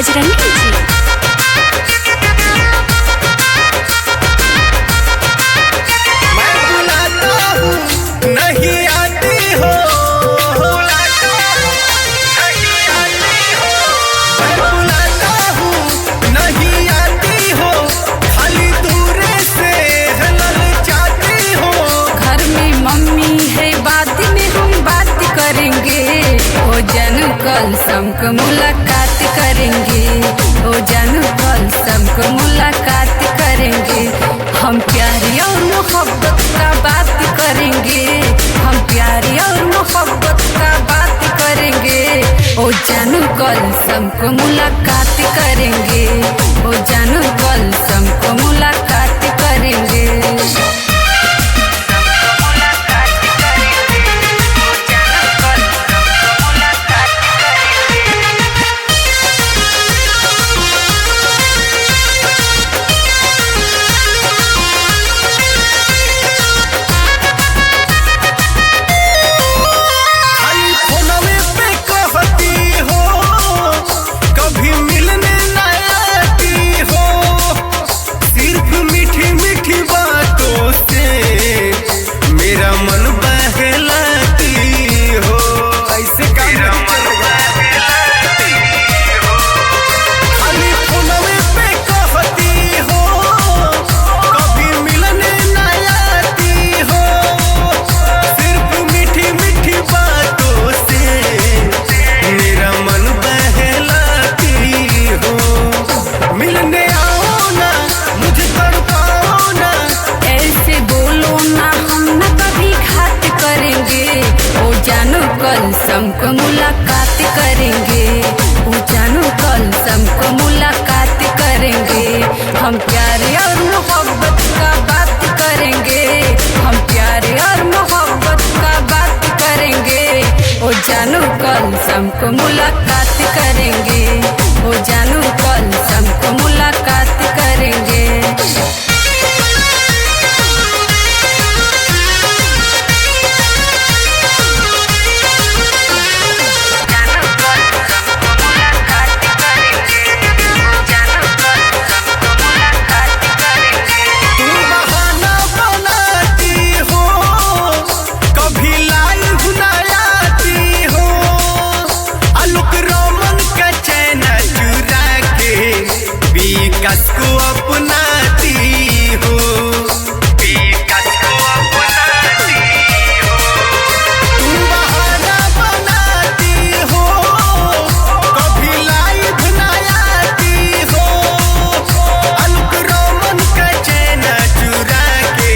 बजरंगी जी। मैं बुलाता हूँ नहीं आती हो, बुलाता हूँ नहीं आती हो, मैं बुलाता हूँ नहीं आती हो, खाली दूर से ललचाती हो। घर में मम्मी है, बाद में हम बात करेंगे। ओ जानू कल सबको मुलाकात करेंगे। ओ जानू कल सबको मुलाकात करेंगे। हम प्यारी और मोहब्बत का बात करेंगे। हम प्यारी और मोहब्बत का बात करेंगे। ओ जानू कल सबको मुलाकात करेंगे। ओ जानू कल सबको मुलाकात करेंगे। खाली फोनवे पे कहती हो, कभी मिलने न आती हो, सिर्फ मीठी मीठी बातों से मेरा मन बहलाती हो। ऐसे मेरा मन बहलाती हो। खाली फोनवे पे कहती हो, कभी मिलने न आती हो, सिर्फ मीठी मीठी बातों से मेरा मन बहलाती हो। मिलने आओ ना, मुझे तड़पाओ ना, ऐसे बोलो ना, हम न कभी घात करेंगे। ओ जानू कल सबको मुलाकात करेंगे। ओ जानू कल सबको मुलाकात करेंगे। हम प्यारे और मोहब्बत का बात करेंगे। हम प्यारे और मोहब्बत का बात करेंगे। ओ जानू कल सबको मुलाकात करेंगे। ओ जानू कल सबको मुलाकात करेंगे। तू बहाना बनाती हो, कभी लाइव न आती हो, आलोक रोमन का चैन चुरा के विकास को अपनाती हो, विकास को अपनाती हो। तू बहाना बनाती हो, कभी लाइव न आती हो, आलोक रोमन का चैन चुरा के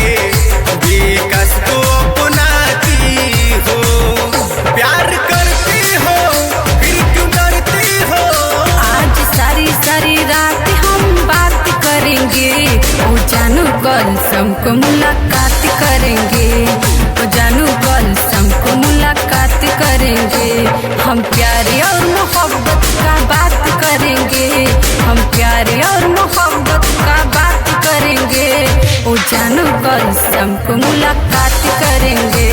विकास को अपनाती हो। प्यार करती हो फिर क्यों डरती हो। आज सारी सारी रात हम बात करेंगे। ओ जानू कल सबको मुलाकात करेंगे। ओ जानू कल सबको मुलाकात करेंगे। हम प्यारे और मोहब्बत का बात करेंगे। हम प्यारे और मोहब्बत का बात करेंगे। ओ जानू कल सबको मुलाकात करेंगे।